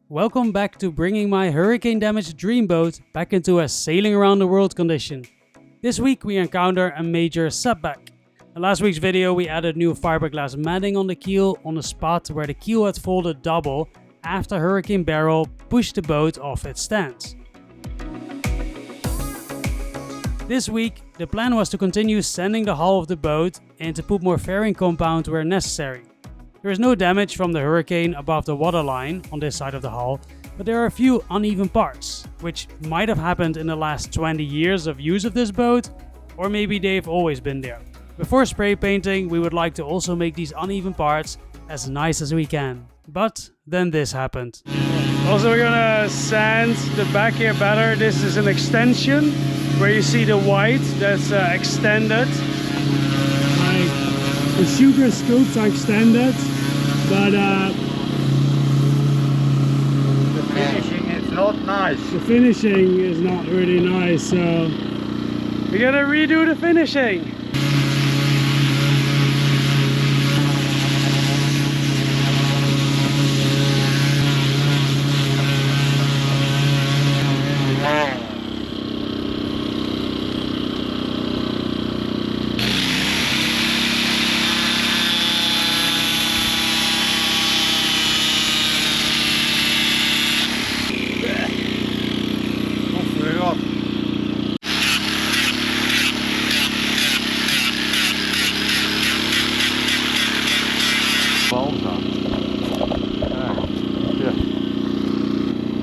Welcome back to bringing my hurricane damaged dream boat back into a sailing around the world condition. This week we encounter a major setback. In last week's video we added new fiberglass matting on the keel on a spot where the keel had folded double after Hurricane Beryl pushed the boat off its stance. This week the plan was to continue sanding the hull of the boat and to put more fairing compound where necessary. There is no damage from the hurricane above the waterline on this side of the hull, but there are a few uneven parts, which might have happened in the last 20 years of use of this boat, or maybe they've always been there. Before spray painting, we would like to also make these uneven parts as nice as we can. But then this happened. Also, we're gonna sand the back here better. This is an extension where you see the white that's extended. The shooter scopes are extended, but the finishing is not nice. The finishing is not really nice, so we gotta redo the finishing.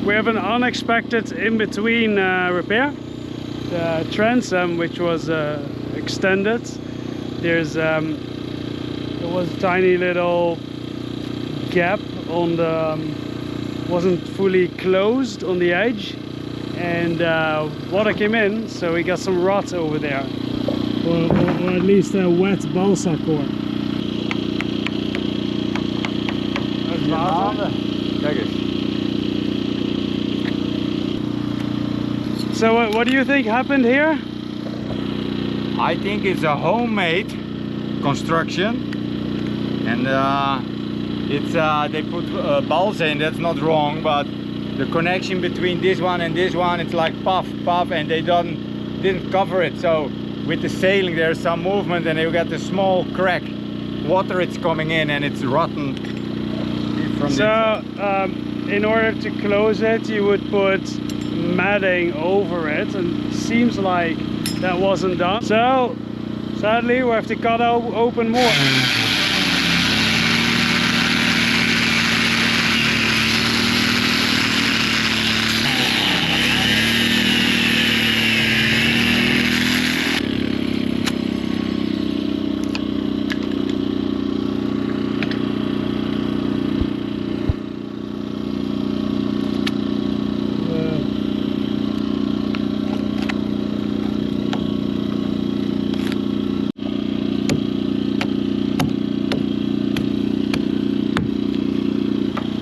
We have an unexpected in-between repair. The transom, which was extended, there was a tiny little gap on the, wasn't fully closed on the edge, and water came in, so we got some rot over there. Or at least a wet balsa core. Kijk eens. So what do you think happened here? I think it's a homemade construction, and they put balsa in. That's not wrong, but the connection between this one and this one, it's like puff, and they didn't cover it. So with the sailing, there's some movement, and you got the small crack. Water, it's coming in, and it's rotten from so in order to close it, you would put matting over it, and it seems like that wasn't done. So sadly we have to cut open more.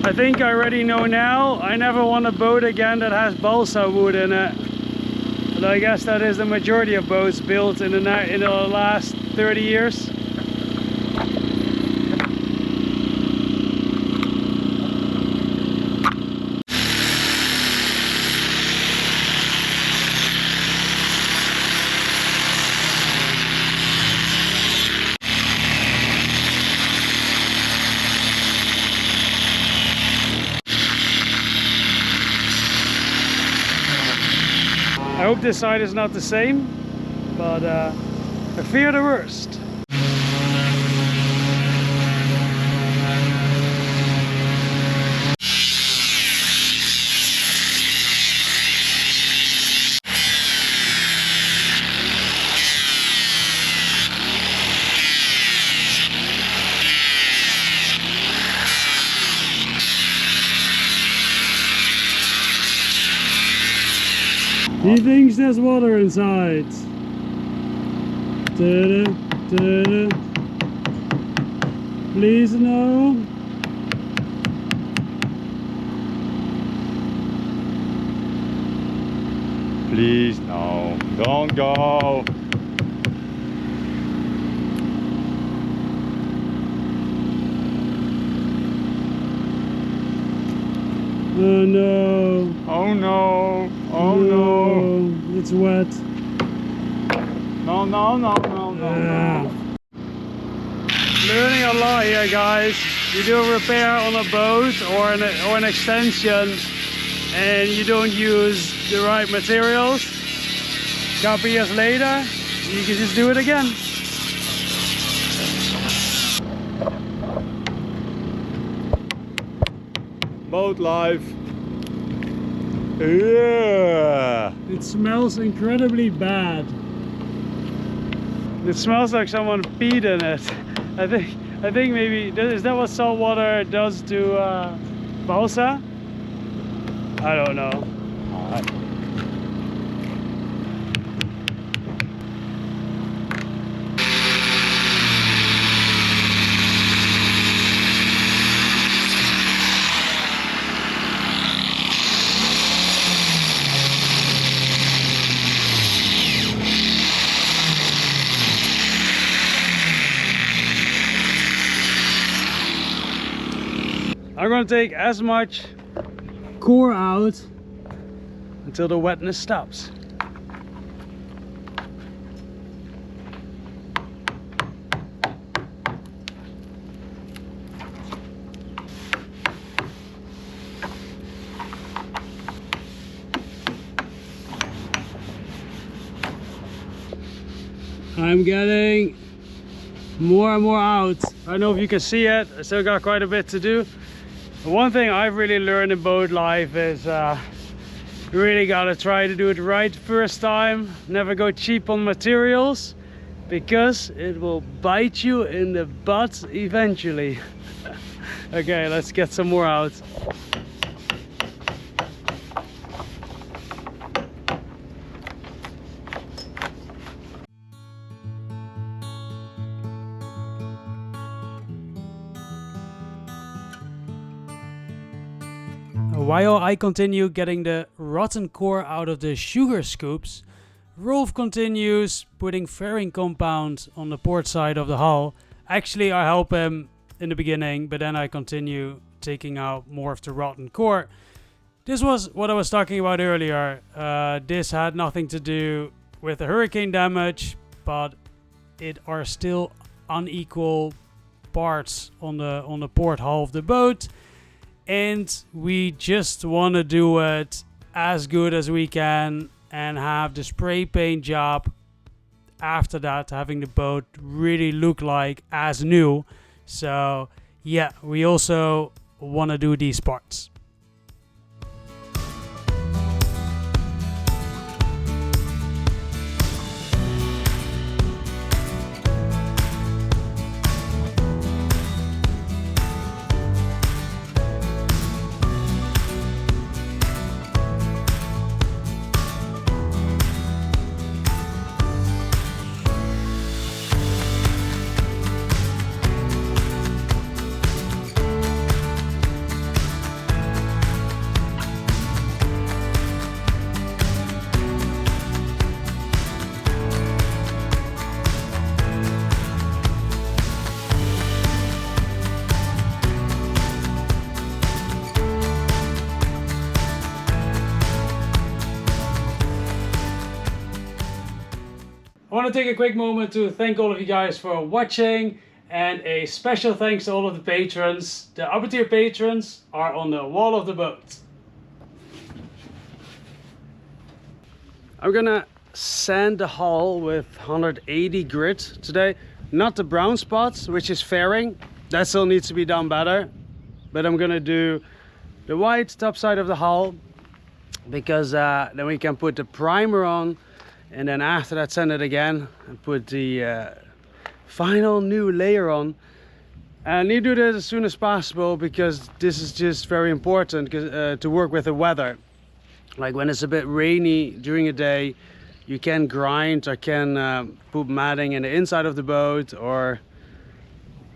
I think I already know now, I never want a boat again that has balsa wood in it. But I guess that is the majority of boats built in the last 30 years. I hope this side is not the same, but I fear the worst. He thinks there's water inside. Please no. Please, no, don't go. Oh no. Oh no. Oh no. It's wet. No, no, no, no, no, no. Learning a lot here, guys. You do a repair on a boat or an extension and you don't use the right materials. A couple years later, you can just do it again. Boat life. Yeah. It smells incredibly bad. It smells like someone peed in it. I think maybe, is that what salt water does to balsa? I don't know. I'm going to take as much core out until the wetness stops. I'm getting more and more out. I don't know if you can see it. I still got quite a bit to do. One thing I've really learned in boat life is you really gotta try to do it right first time. Never go cheap on materials because it will bite you in the butt eventually. Okay, let's get some more out. While I continue getting the rotten core out of the sugar scoops, Rolf continues putting fairing compound on the port side of the hull. Actually, I help him in the beginning, but then I continue taking out more of the rotten core. This was what I was talking about earlier. This had nothing to do with the hurricane damage, but it are still unequal parts on the port hull of the boat. And we just want to do it as good as we can and have the spray paint job after that, having the boat really look like as new. So yeah, we also want to do these parts. I want to take a quick moment to thank all of you guys for watching, and a special thanks to all of the patrons. The upper tier patrons are on the wall of the boat. I'm gonna sand the hull with 180 grit today. Not the brown spots, which is fairing. That still needs to be done better. But I'm gonna do the white top side of the hull, because then we can put the primer on, and then after that sand it again and put the final new layer on. And I need to do this as soon as possible because this is just very important to work with the weather. Like when it's a bit rainy during the day, you can grind or can put matting in the inside of the boat or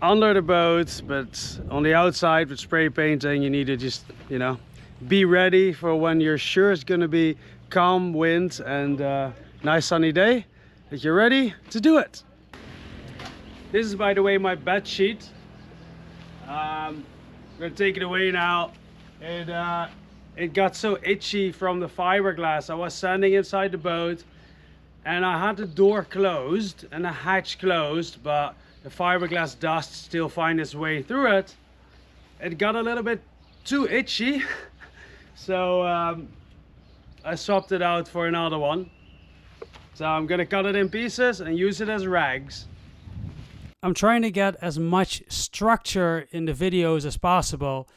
under the boat, but on the outside with spray painting you need to just, you know, be ready for when you're sure it's gonna be calm wind and nice sunny day, that you're ready to do it. This is, by the way, my bed sheet. I'm gonna take it away now. It it got so itchy from the fiberglass. I was standing inside the boat and I had the door closed and the hatch closed, but the fiberglass dust still find its way through it. It got a little bit too itchy, so I swapped it out for another one. So I'm gonna cut it in pieces and use it as rags. I'm trying to get as much structure in the videos as possible,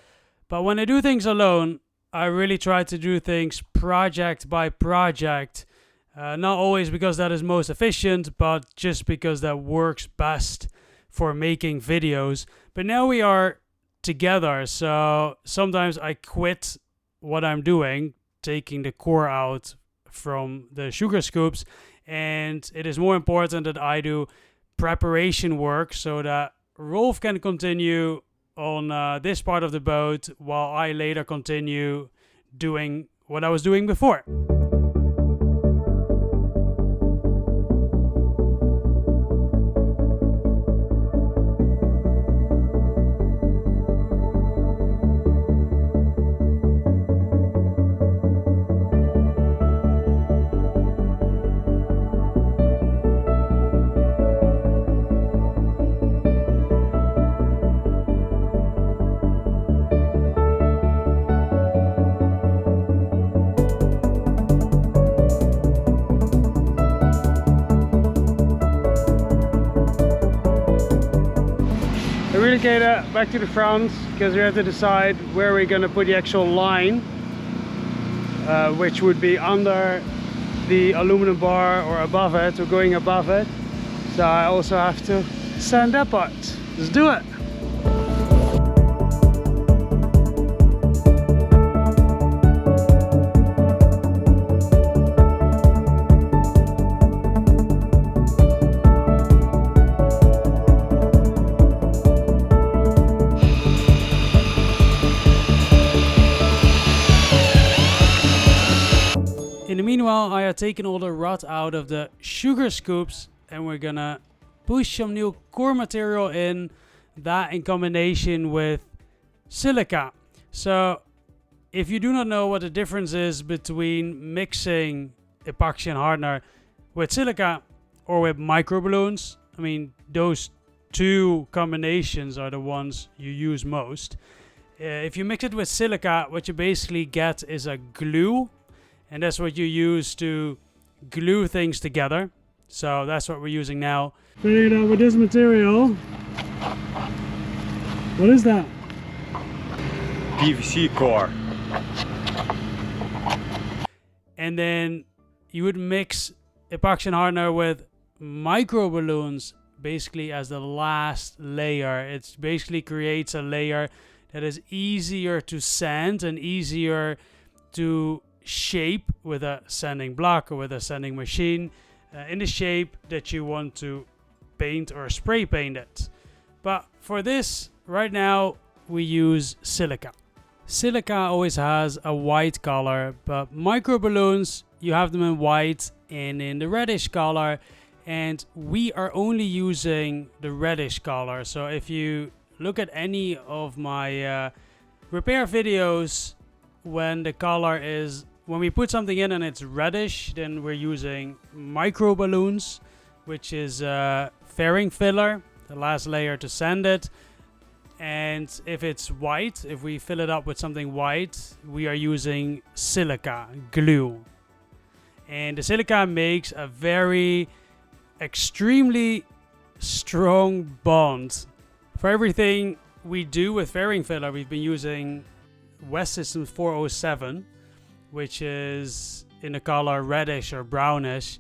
but when I do things alone, I really try to do things project by project. Not always because that is most efficient, but just because that works best for making videos. But now we are together, so sometimes I quit what I'm doing, taking the core out from the sugar scoops, and it is more important that I do preparation work so that Rolf can continue on this part of the boat while I later continue doing what I was doing before. Relocator back to the front because we have to decide where we're going to put the actual line, which would be under the aluminum bar or above it, or going above it. So I also have to sand that part. Let's do it. In the meanwhile, I have taken all the rot out of the sugar scoops and we're gonna push some new core material in, that in combination with silica. So if you do not know what the difference is between mixing epoxy and hardener with silica or with microballoons, I mean those two combinations are the ones you use most. If you mix it with silica, what you basically get is a glue. And that's what you use to glue things together. So that's what we're using now. Filling it up with this material. What is that? PVC core. And then you would mix epoxy and hardener with micro balloons basically as the last layer. It basically creates a layer that is easier to sand and easier to shape with a sanding block or with a sanding machine in the shape that you want to paint or spray paint it. But for this, right now, we use silica. Silica always has a white color, but micro balloons, you have them in white and in the reddish color, and we are only using the reddish color. So if you look at any of my repair videos, when the color is, when we put something in and it's reddish, then we're using micro balloons, which is fairing filler, the last layer to sand it. And if it's white, if we fill it up with something white, we are using silica glue. And the silica makes a very extremely strong bond. For everything we do with fairing filler, we've been using West Systems 407, which is in the color reddish or brownish.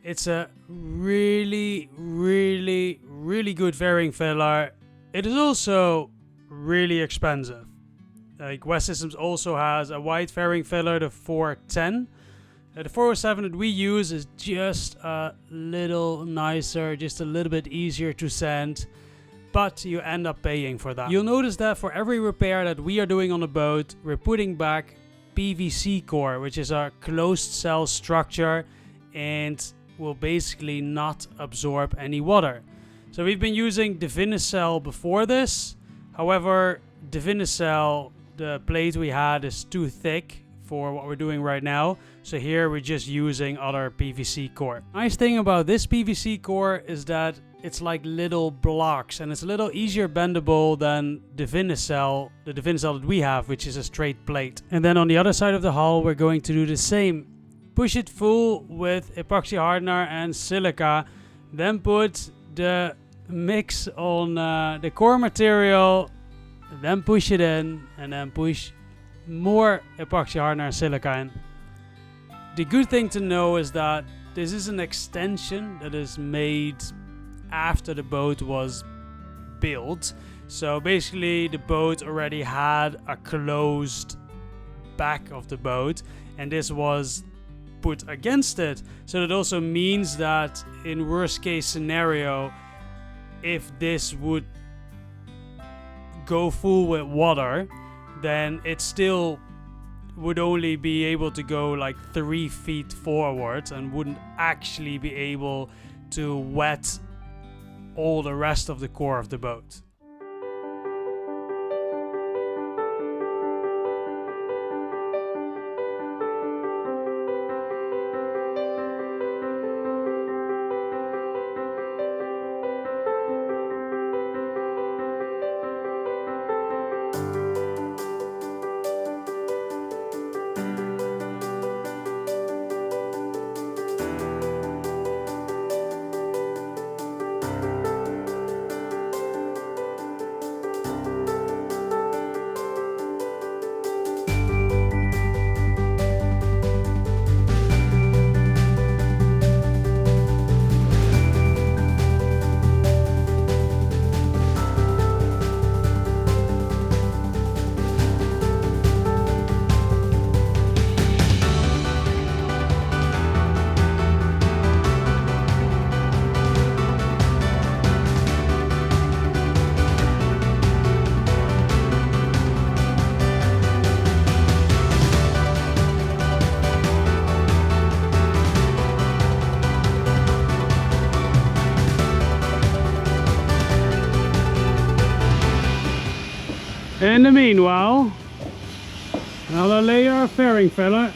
It's a really, really, really good fairing filler. It is also really expensive. Like West Systems also has a white fairing filler, the 410. The 407 that we use is just a little nicer, just a little bit easier to sand, but you end up paying for that. You'll notice that for every repair that we are doing on the boat, we're putting back PVC core, which is a closed cell structure and will basically not absorb any water. So we've been using Divinycell before this. However, Divinycell the plate we had is too thick for what we're doing right now. So here we're just using other PVC core. Nice thing about this PVC core is that it's like little blocks and it's a little easier bendable than the Vinicel that we have, which is a straight plate. And then on the other side of the hull, we're going to do the same. Push it full with epoxy hardener and silica, then put the mix on the core material, then push it in, and then push more epoxy hardener and silica in. The good thing to know is that this is an extension that is made after the boat was built. So basically the boat already had a closed back of the boat, and this was put against it. So that also means that in worst case scenario, if this would go full with water, then it still would only be able to go like 3 feet forward and wouldn't actually be able to wet all the rest of the core of the boat. In the meanwhile, another layer of fairing filler.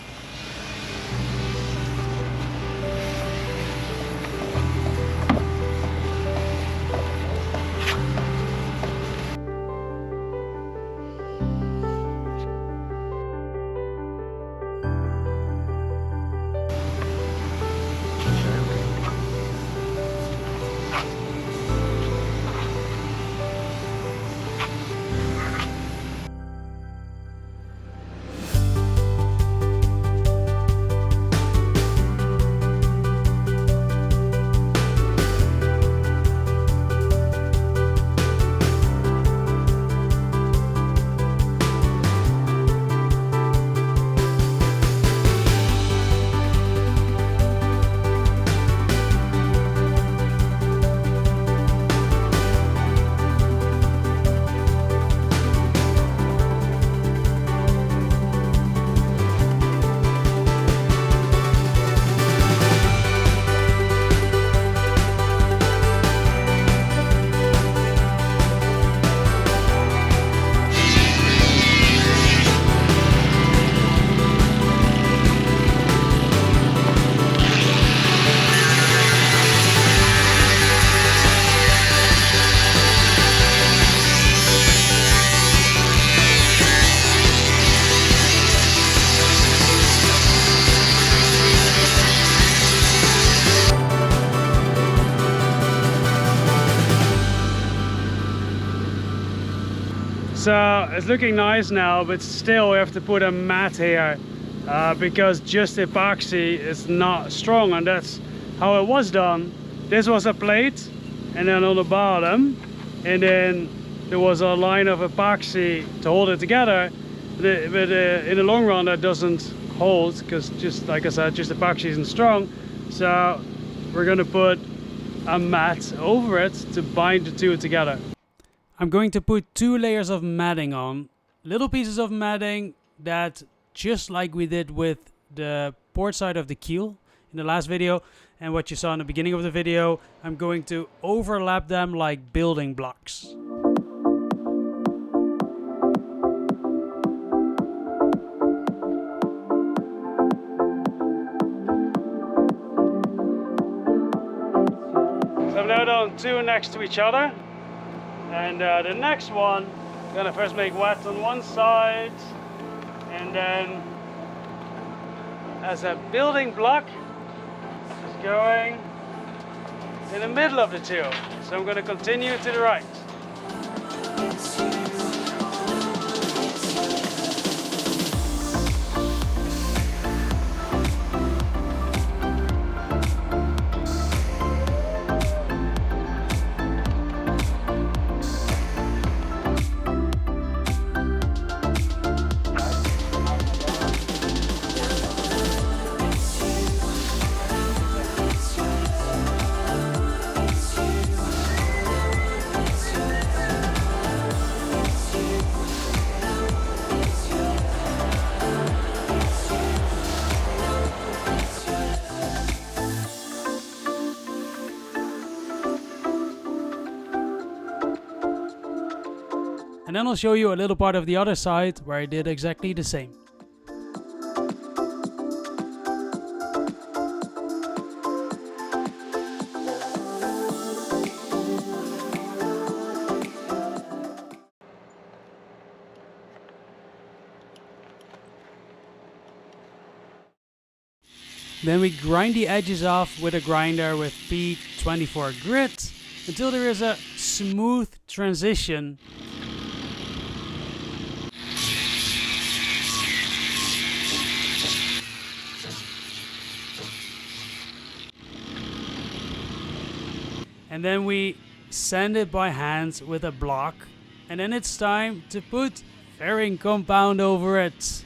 So it's looking nice now, but still we have to put a mat here because just epoxy is not strong, and that's how it was done. This was a plate, and then on the bottom, and then there was a line of epoxy to hold it together. But in the long run that doesn't hold, because just like I said, just epoxy isn't strong. So we're gonna put a mat over it to bind the two together. I'm going to put 2 layers of matting on, little pieces of matting that, just like we did with the port side of the keel in the last video and what you saw in the beginning of the video, I'm going to overlap them like building blocks. I've now done 2 next to each other, and the next one I'm gonna first make wet on one side, and then as a building block is going in the middle of the 2. So I'm going to continue to the right. And then I'll show you a little part of the other side where I did exactly the same. Then we grind the edges off with a grinder with P24 grit until there is a smooth transition. And then we sand it by hand with a block, and then it's time to put fairing compound over it.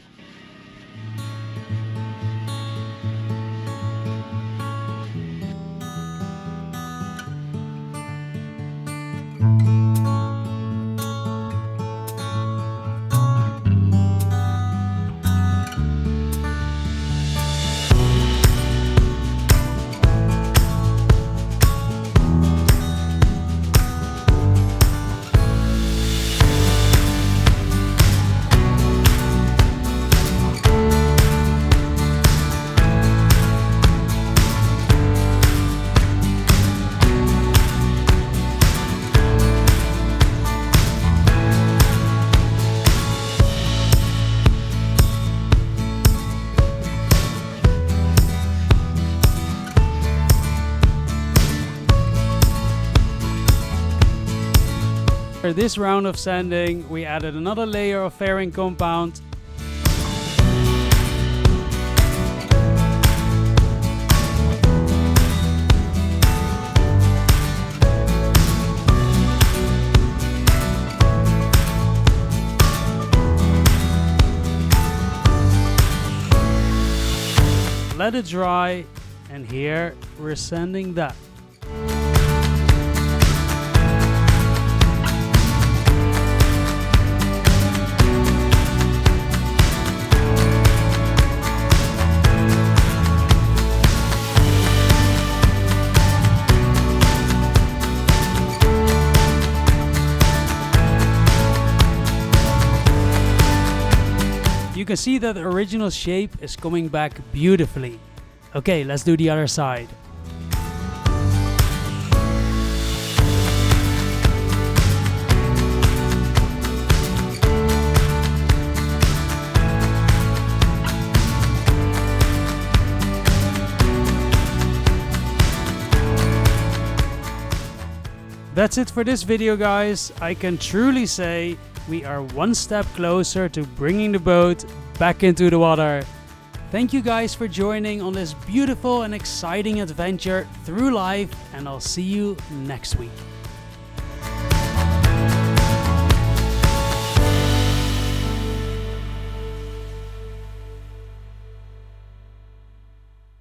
For this round of sanding, we added another layer of fairing compound. Let it dry, and here we're sanding that. You can see that the original shape is coming back beautifully. Okay, let's do the other side. That's it for this video, guys. I can truly say we are one step closer to bringing the boat back into the water. Thank you guys for joining on this beautiful and exciting adventure through life, and I'll see you next week.